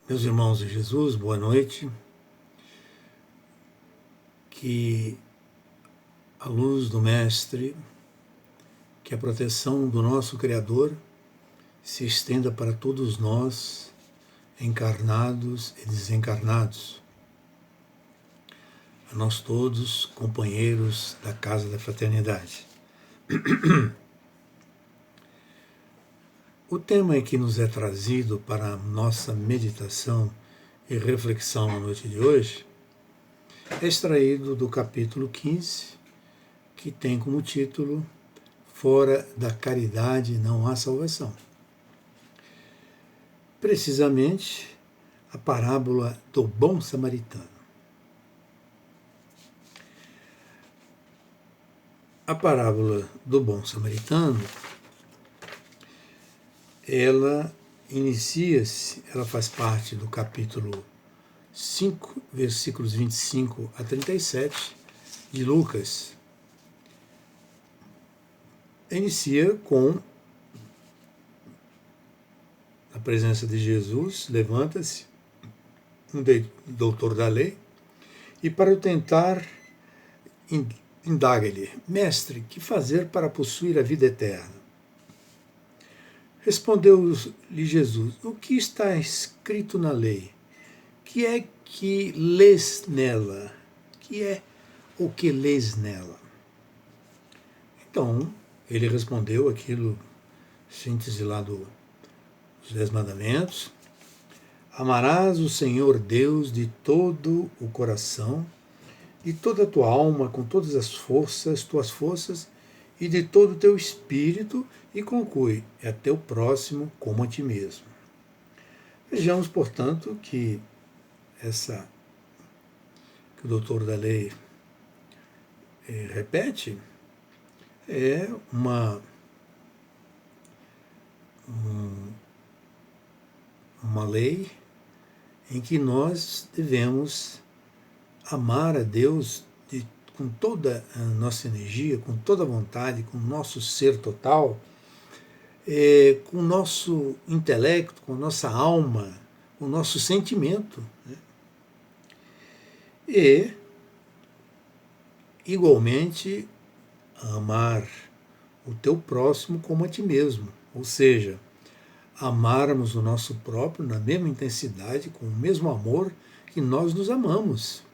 Meus irmãos de Jesus, boa noite. Que a luz do Mestre, que a proteção do nosso Criador se estenda para todos nós, encarnados e desencarnados, a nós todos, companheiros da Casa da Fraternidade. O tema que nos é trazido para a nossa meditação e reflexão na noite de hoje é extraído do capítulo 15, que tem como título Fora da caridade não há salvação. Precisamente a parábola do bom samaritano. A parábola do bom samaritano, ela inicia-se, ela faz parte do capítulo 5, versículos 25 a 37 de Lucas. Inicia com a presença de Jesus, levanta-se um doutor da lei e para o tentar indaga-lhe: Mestre, que fazer para possuir a vida eterna? Respondeu-lhe Jesus: O que está escrito na lei? Que é que lês nela? Que é o que lês nela? Então, ele respondeu aquilo, síntese lá dos 10 mandamentos: Amarás o Senhor Deus de todo o coração, de toda a tua alma, com todas as tuas forças, e de todo o teu espírito, e conclui: é teu próximo como a ti mesmo. Vejamos, portanto, que o doutor da lei repete é uma lei em que nós devemos amar a Deus com toda a nossa energia, com toda a vontade, com o nosso ser total, com o nosso intelecto, com a nossa alma, com o nosso sentimento. Né? E, igualmente, amar o teu próximo como a ti mesmo, ou seja, amarmos o nosso próprio na mesma intensidade, com o mesmo amor que nós nos amamos.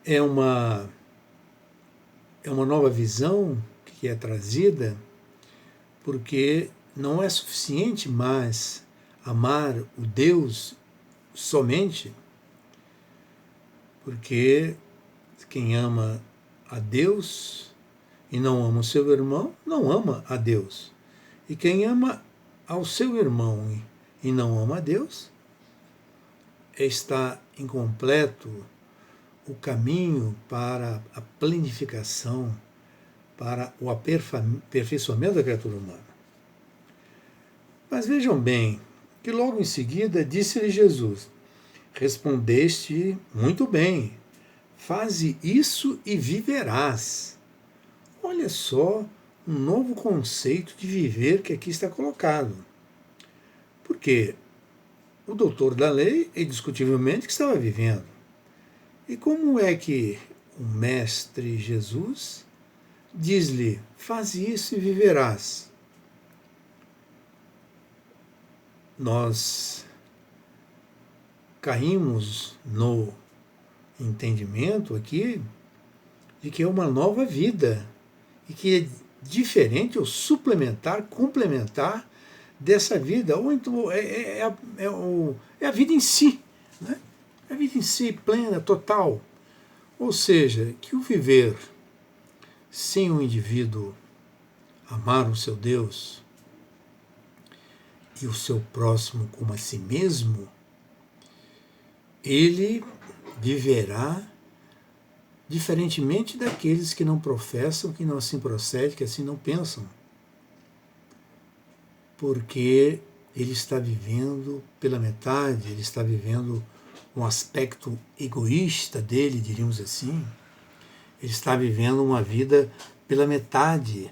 É uma nova visão que é trazida, porque não é suficiente mais amar o Deus somente, porque quem ama a Deus e não ama o seu irmão, não ama a Deus. E quem ama ao seu irmão e não ama a Deus, está incompleto o caminho para a planificação, para o aperfeiçoamento da criatura humana. Mas vejam bem que logo em seguida disse-lhe Jesus: Respondeste muito bem, faze isso e viverás. Olha só um novo conceito de viver que aqui está colocado. Porque o doutor da lei, indiscutivelmente, que estava vivendo. E como é que o Mestre Jesus diz-lhe: faz isso e viverás? Nós caímos no entendimento aqui de que é uma nova vida e que é diferente ou suplementar, complementar dessa vida, ou então é a vida em si, né? A vida em si, plena, total. Ou seja, que o viver sem o indivíduo amar o seu Deus e o seu próximo como a si mesmo, ele viverá diferentemente daqueles que não professam, que não assim procedem, que assim não pensam. Porque ele está vivendo pela metade, ele está vivendo um aspecto egoísta dele, diríamos assim. Ele está vivendo uma vida pela metade.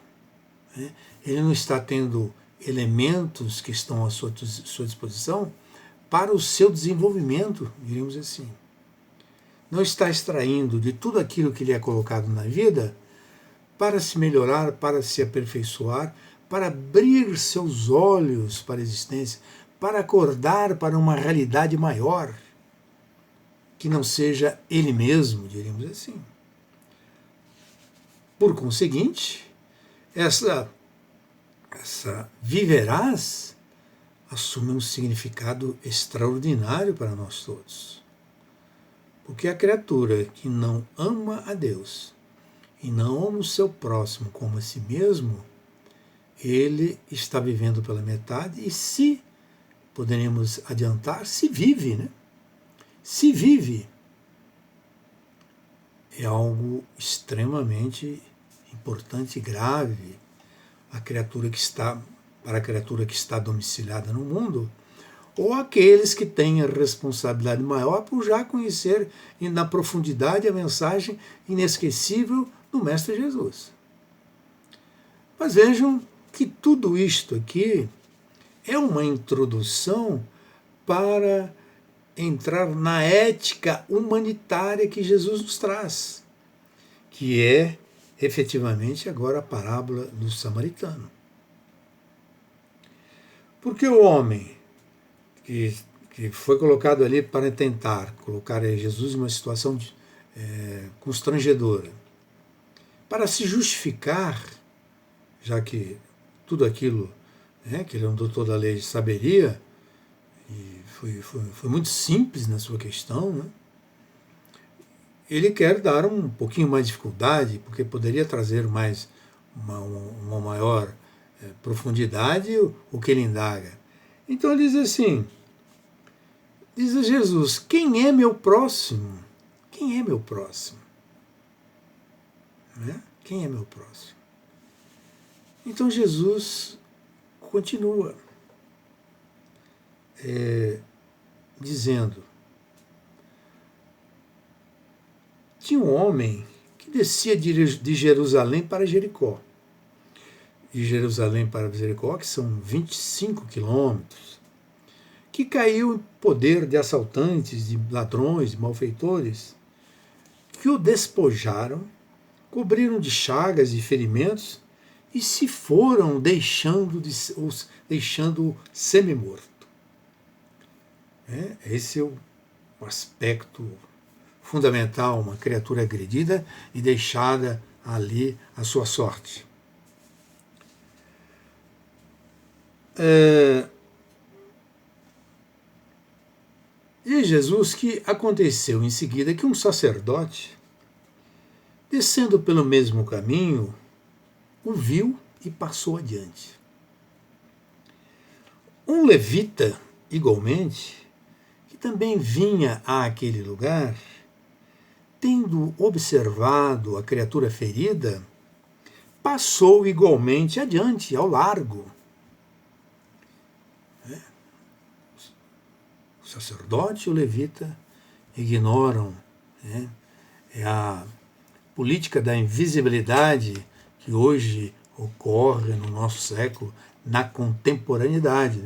Né? Ele não está tendo elementos que estão à sua disposição para o seu desenvolvimento, diríamos assim. Não está extraindo de tudo aquilo que lhe é colocado na vida para se melhorar, para se aperfeiçoar, para abrir seus olhos para a existência, para acordar para uma realidade maior, que não seja ele mesmo, diríamos assim. Por conseguinte, essa viverás assume um significado extraordinário para nós todos. Porque a criatura que não ama a Deus e não ama o seu próximo como a si mesmo, ele está vivendo pela metade e, se poderemos adiantar, se vive, né? Se vive. É algo extremamente importante e grave para a criatura que está domiciliada no mundo, ou aqueles que têm a responsabilidade maior por já conhecer na profundidade a mensagem inesquecível do Mestre Jesus. Mas vejam que tudo isto aqui é uma introdução para entrar na ética humanitária que Jesus nos traz, que é efetivamente agora a parábola do samaritano. Porque o homem que foi colocado ali para tentar colocar Jesus em uma situação constrangedora, para se justificar, já que tudo aquilo que ele é um doutor da lei saberia, e foi muito simples na sua questão, né? Ele quer dar um pouquinho mais de dificuldade, porque poderia trazer mais uma maior profundidade o que ele indaga. Então ele diz assim, diz a Jesus, quem é meu próximo? Quem é meu próximo? Né? Quem é meu próximo? Então Jesus continua dizendo, tinha um homem que descia de Jerusalém para Jericó. De Jerusalém para Jericó, que são 25 quilômetros, que caiu em poder de assaltantes, de ladrões, de malfeitores, que o despojaram, cobriram de chagas e ferimentos e se foram deixando-o semi-morto. Esse é o aspecto fundamental, uma criatura agredida e deixada ali à sua sorte. Diz Jesus que aconteceu em seguida que um sacerdote, descendo pelo mesmo caminho, o viu e passou adiante. Um levita, igualmente, que também vinha àquele lugar, tendo observado a criatura ferida, passou igualmente adiante, ao largo. O sacerdote e o levita ignoram. É a política da invisibilidade que hoje ocorre no nosso século, na contemporaneidade.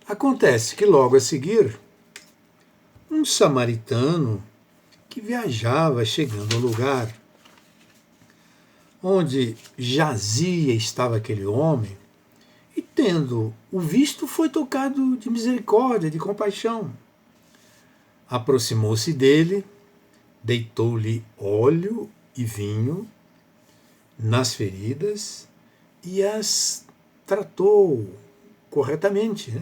Acontece que logo a seguir, um samaritano que viajava chegando ao lugar onde estava aquele homem, e tendo o visto, foi tocado de misericórdia, de compaixão. Aproximou-se dele, deitou-lhe óleo e vinho nas feridas e as tratou corretamente.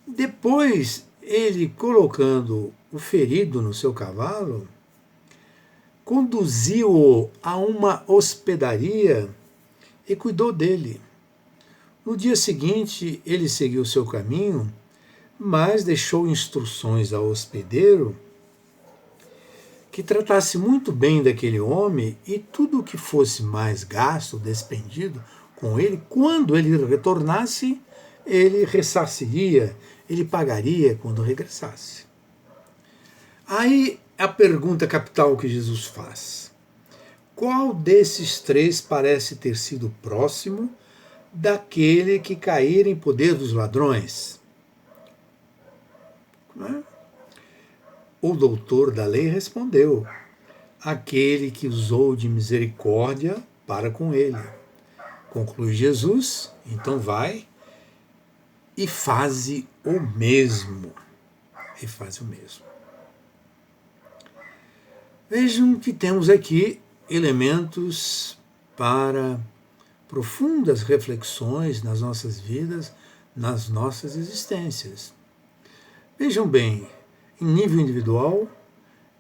Depois, ele, colocando o ferido no seu cavalo, conduziu-o a uma hospedaria e cuidou dele. No dia seguinte, ele seguiu seu caminho, mas deixou instruções ao hospedeiro que tratasse muito bem daquele homem e tudo o que fosse mais gasto, despendido com ele, quando ele retornasse, ele ressarciria, ele pagaria quando regressasse. Aí a pergunta capital que Jesus faz: qual desses três parece ter sido próximo daquele que cair em poder dos ladrões? O doutor da lei respondeu: aquele que usou de misericórdia para com ele. Conclui Jesus: então vai e faze o mesmo. E faz o mesmo. Vejam que temos aqui elementos para profundas reflexões nas nossas vidas, nas nossas existências. Vejam bem, em nível individual,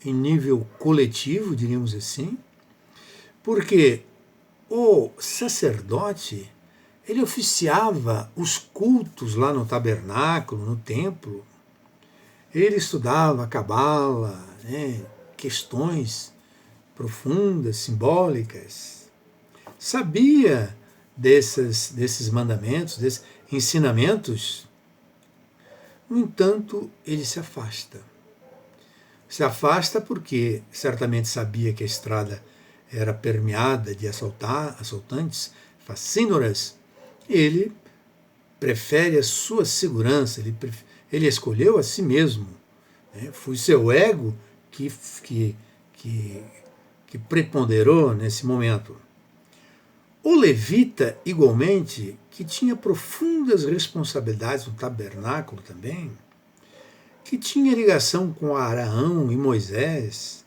em nível coletivo, diríamos assim, porque o sacerdote, ele oficiava os cultos lá no tabernáculo, no templo. Ele estudava a cabala, questões profundas, simbólicas. Sabia desses mandamentos, desses ensinamentos. No entanto, ele se afasta. Se afasta porque certamente sabia que a estrada era permeada de assaltantes, facínoras. Ele prefere a sua segurança, ele escolheu a si mesmo. Foi seu ego que preponderou nesse momento. O levita, igualmente, que tinha profundas responsabilidades no tabernáculo também, que tinha ligação com Arão e Moisés,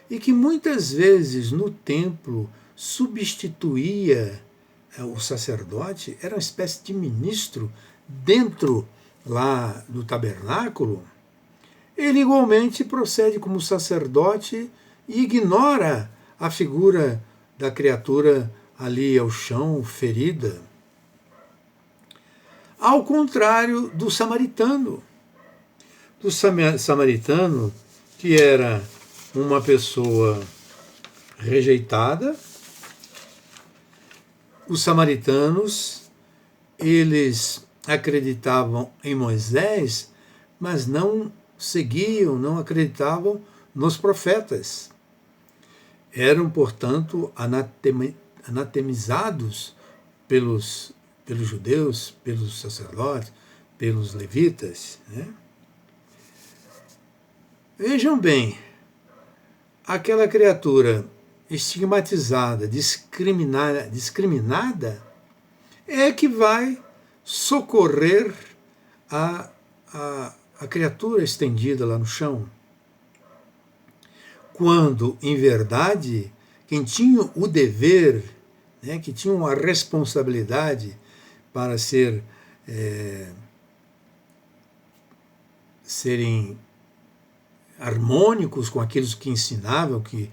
e que muitas vezes no templo substituía o sacerdote, era uma espécie de ministro dentro lá do tabernáculo, ele igualmente procede como sacerdote e ignora a figura da criatura ali ao chão, ferida. Ao contrário do samaritano. Do samaritano, que era uma pessoa rejeitada. Os samaritanos, eles acreditavam em Moisés, mas não seguiam, não acreditavam nos profetas. Eram, portanto, anatemizados pelos judeus, pelos sacerdotes, pelos levitas. Vejam bem, aquela criatura estigmatizada, discriminada, é que vai socorrer a criatura estendida lá no chão. Quando, em verdade, quem tinha o dever, que tinha a responsabilidade para serem harmônicos com aqueles que ensinavam, que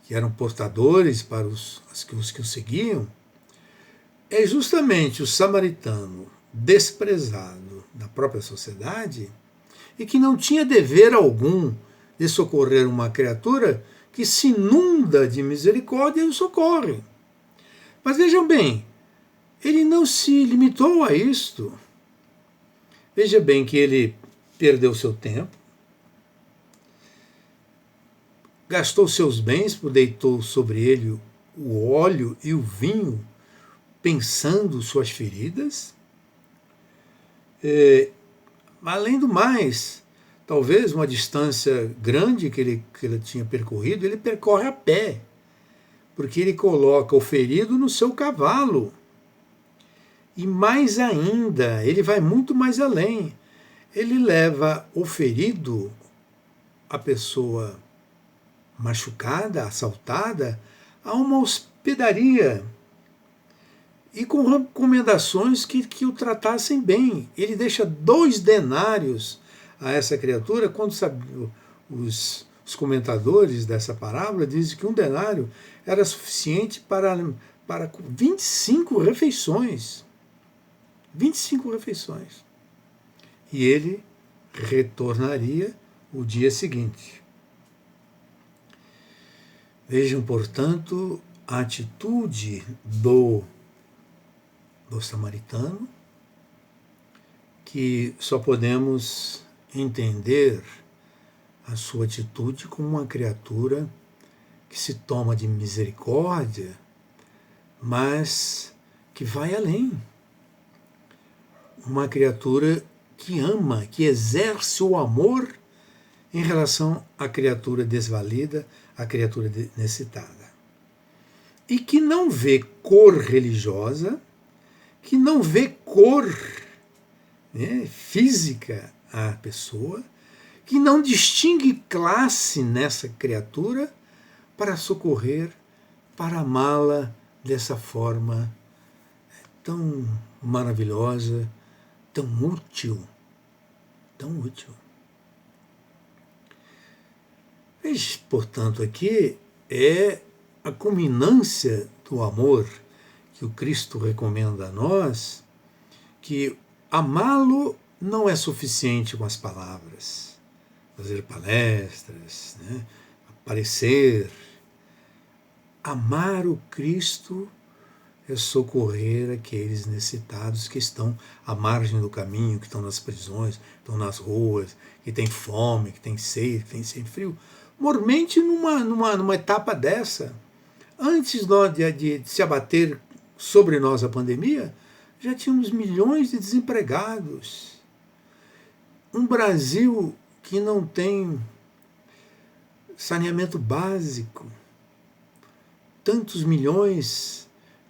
eram portadores para os que o seguiam, é justamente o samaritano desprezado da própria sociedade e que não tinha dever algum de socorrer uma criatura que se inunda de misericórdia e o socorre. Mas vejam bem, ele não se limitou a isto. Veja bem que ele perdeu seu tempo, gastou seus bens, deitou sobre ele o óleo e o vinho, pensando suas feridas. Além do mais, talvez uma distância grande que ele tinha percorrido, ele percorre a pé, porque ele coloca o ferido no seu cavalo. E mais ainda, ele vai muito mais além. Ele leva o ferido, a pessoa machucada, assaltada, a uma hospedaria e com recomendações que o tratassem bem. Ele deixa 2 denários a essa criatura, quando os comentadores dessa parábola dizem que 1 denário era suficiente para 25 refeições. 25 refeições. E ele retornaria o dia seguinte. Vejam, portanto, a atitude do samaritano, que só podemos entender a sua atitude como uma criatura que se toma de misericórdia, mas que vai além. Uma criatura que ama, que exerce o amor em relação à criatura desvalida, à criatura necessitada. E que não vê cor religiosa, que não vê cor, né, física à pessoa, que não distingue classe nessa criatura para socorrer, para amá-la dessa forma tão maravilhosa, tão útil, tão útil. Mas, portanto, aqui é a culminância do amor que o Cristo recomenda a nós, que amá-lo não é suficiente com as palavras, fazer palestras, né, aparecer. Amar o Cristo é socorrer aqueles necessitados que estão à margem do caminho, que estão nas prisões, estão nas ruas, que têm fome, que têm sede, que têm sem frio. Mormente numa etapa dessa, antes de se abater sobre nós a pandemia, já tínhamos milhões de desempregados. Um Brasil que não tem saneamento básico, tantos milhões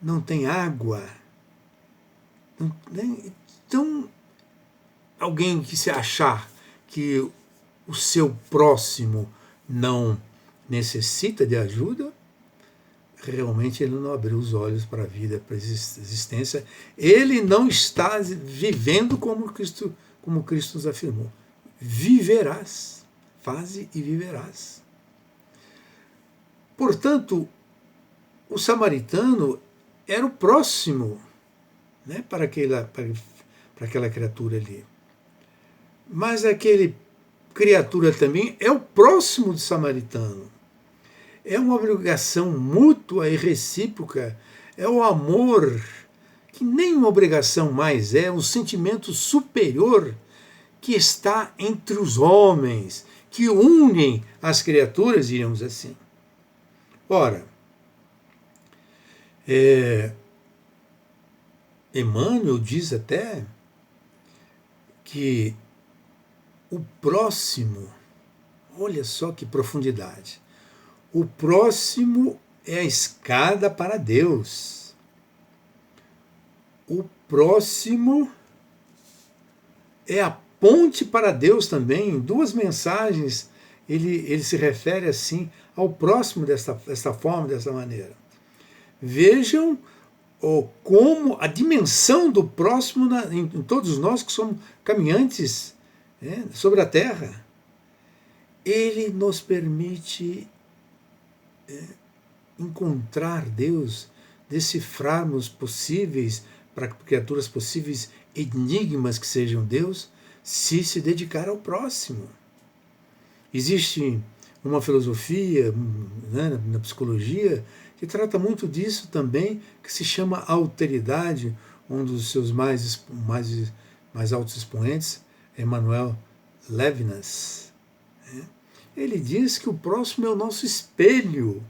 não tem água. Então, alguém que se achar que o seu próximo não necessita de ajuda, realmente ele não abriu os olhos para a vida, para a existência. Ele não está vivendo como Cristo nos afirmou. Viverás, faze e viverás. Portanto, o samaritano era o próximo, né, para aquela criatura ali. Mas aquele criatura também é o próximo do samaritano. É uma obrigação mútua e recíproca. É o amor, que nem uma obrigação mais é, um sentimento superior que está entre os homens, que unem as criaturas, diríamos assim. Ora, Emmanuel diz até que o próximo, olha só que profundidade, o próximo é a escada para Deus. O próximo é a ponte para Deus também. Em duas mensagens ele se refere assim ao próximo desta forma, dessa maneira. Vejam como a dimensão do próximo em todos nós que somos caminhantes, né, sobre a terra. Ele nos permite encontrar Deus, decifrarmos possíveis, para criaturas possíveis, enigmas que sejam Deus, se dedicar ao próximo. Existe uma filosofia, né, na psicologia que trata muito disso também, que se chama alteridade. Um dos seus mais altos expoentes é Emmanuel Levinas. Ele diz que o próximo é o nosso espelho.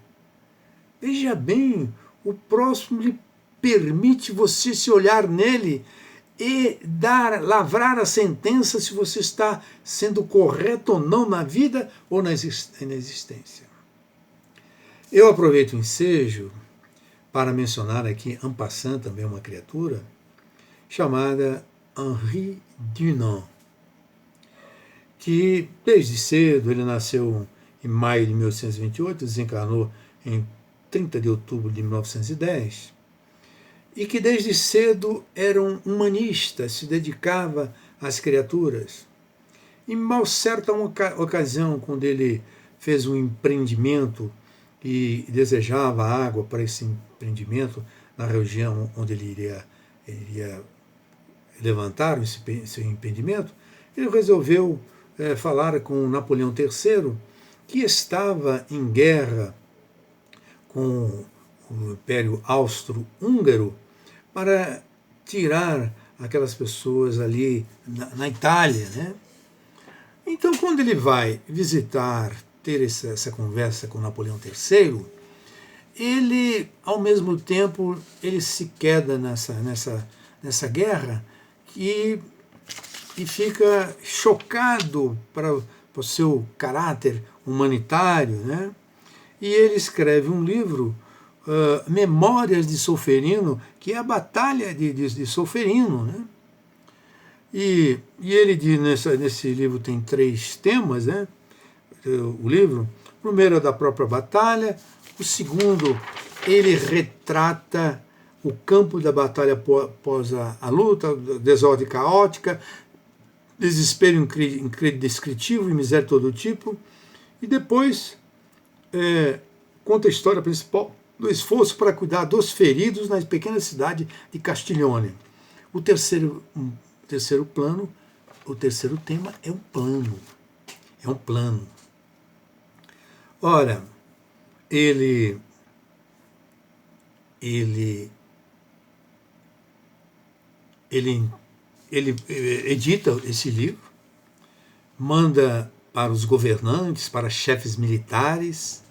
Veja bem, o próximo lhe permite você se olhar nele e lavrar a sentença se você está sendo correto ou não na vida ou na existência. Eu aproveito o ensejo para mencionar aqui, en passant, também uma criatura chamada Henri Dunant, que desde cedo, ele nasceu em maio de 1828, desencarnou em 30 de outubro de 1910, e que desde cedo era um humanista, se dedicava às criaturas. E mal certa uma ocasião, quando ele fez um empreendimento e desejava água para esse empreendimento, na região onde ele iria levantar esse empreendimento, ele resolveu falar com Napoleão III, que estava em guerra com o Império Austro-Húngaro, para tirar aquelas pessoas ali na Itália, né? Então, quando ele vai visitar, ter essa conversa com Napoleão III, ele, ao mesmo tempo, ele se queda nessa guerra e fica chocado para o seu caráter humanitário, né? E ele escreve um livro, Memórias de Solferino, que é a Batalha de Solferino, né? E ele diz, nesse livro tem 3 temas, né? O livro. O primeiro é da própria batalha, o segundo, ele retrata o campo da batalha após a luta, desordem caótica, desespero indescritível e miséria de todo tipo, e depois conta a história principal do esforço para cuidar dos feridos na pequena cidade de Castiglione. O terceiro plano, o terceiro tema é um plano. É um plano. Ora, ele edita esse livro, manda para os governantes, para chefes militares,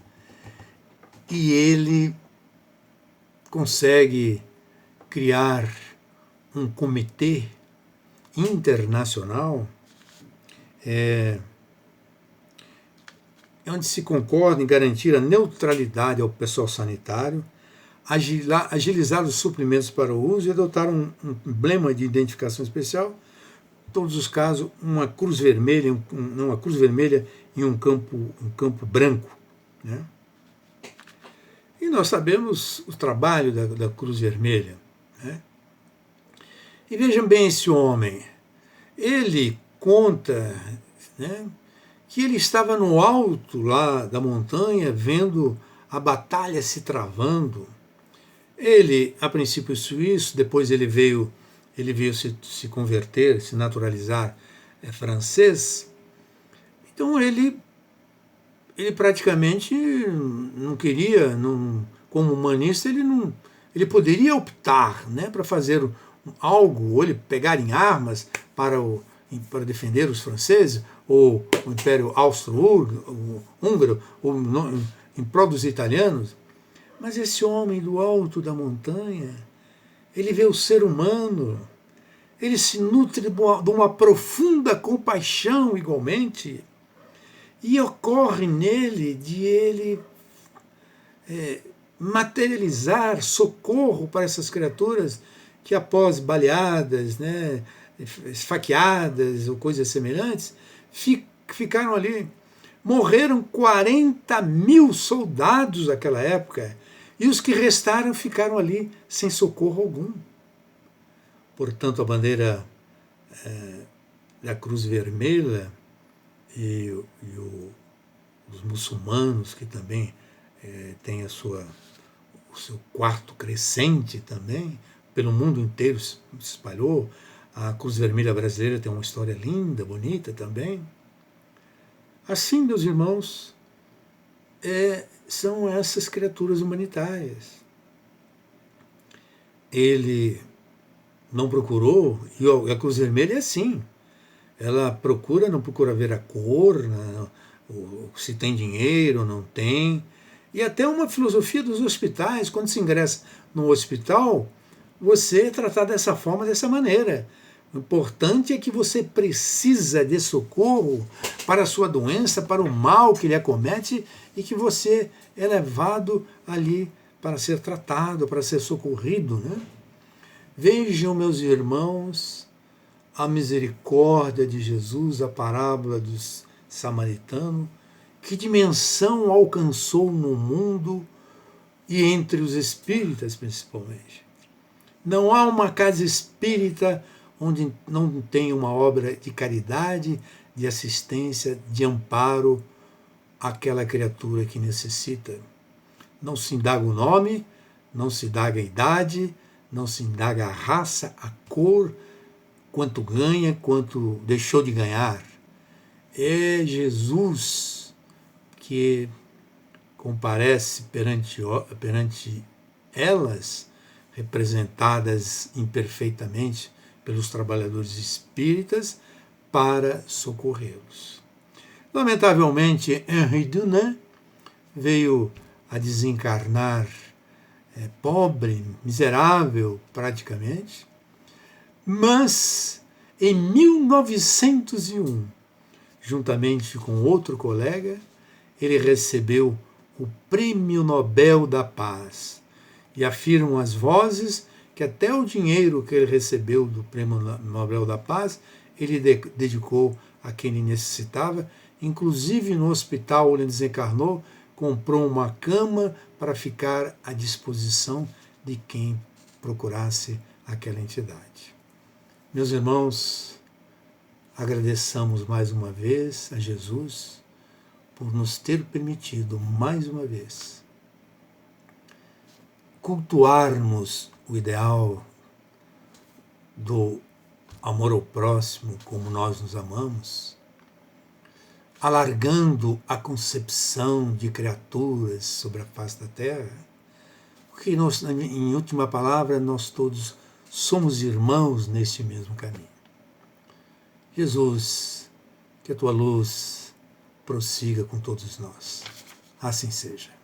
e ele consegue criar um comitê internacional onde se concorda em garantir a neutralidade ao pessoal sanitário, agilizar os suprimentos para o uso e adotar um emblema de identificação especial, em todos os casos, uma cruz vermelha em um campo branco, né? E nós sabemos o trabalho da Cruz Vermelha, né? E vejam bem esse homem, ele conta, né, que ele estava no alto lá da montanha vendo a batalha se travando. Ele, a princípio suíço, depois ele veio se converter, se naturalizar francês. Então ele praticamente não queria, como humanista, ele poderia optar, né, para fazer algo, ou ele pegar em armas para defender os franceses, ou o Império Austro-Húngaro, ou em prol dos italianos. Mas esse homem do alto da montanha, ele vê o ser humano, ele se nutre de uma profunda compaixão igualmente, e ocorre nele de ele materializar socorro para essas criaturas que após baleadas, né, esfaqueadas ou coisas semelhantes, ficaram ali. Morreram 40 mil soldados naquela época, e os que restaram ficaram ali sem socorro algum. Portanto, a bandeira da Cruz Vermelha e os muçulmanos, que também têm o seu quarto crescente também, pelo mundo inteiro se espalhou. A Cruz Vermelha brasileira tem uma história linda, bonita também. Assim, meus irmãos, são essas criaturas humanitárias. Ele não procurou, e a Cruz Vermelha é assim, ela não procura ver a cor, se tem dinheiro ou não tem, e até uma filosofia dos hospitais, quando se ingressa no hospital, você é tratado dessa forma, dessa maneira. O importante é que você precisa de socorro para a sua doença, para o mal que lhe acomete, e que você é levado ali para ser tratado, para ser socorrido, né? Vejam, meus irmãos, a misericórdia de Jesus, a parábola dos samaritanos, que dimensão alcançou no mundo e entre os espíritas principalmente. Não há uma casa espírita onde não tem uma obra de caridade, de assistência, de amparo àquela criatura que necessita. Não se indaga o nome, não se indaga a idade, não se indaga a raça, a cor, quanto ganha, quanto deixou de ganhar. É Jesus que comparece perante elas, representadas imperfeitamente pelos trabalhadores espíritas, para socorrê-los. Lamentavelmente, Henri Dunant veio a desencarnar pobre, miserável praticamente, mas em 1901, juntamente com outro colega, ele recebeu o Prêmio Nobel da Paz. E afirmam as vozes que até o dinheiro que ele recebeu do Prêmio Nobel da Paz, ele dedicou a quem ele necessitava, inclusive no hospital onde ele desencarnou, comprou uma cama para ficar à disposição de quem procurasse aquela entidade. Meus irmãos, agradeçamos mais uma vez a Jesus por nos ter permitido mais uma vez cultuarmos o ideal do amor ao próximo como nós nos amamos, alargando a concepção de criaturas sobre a face da Terra, porque nós, em última palavra, nós todos somos irmãos neste mesmo caminho. Jesus, que a tua luz prossiga com todos nós. Assim seja.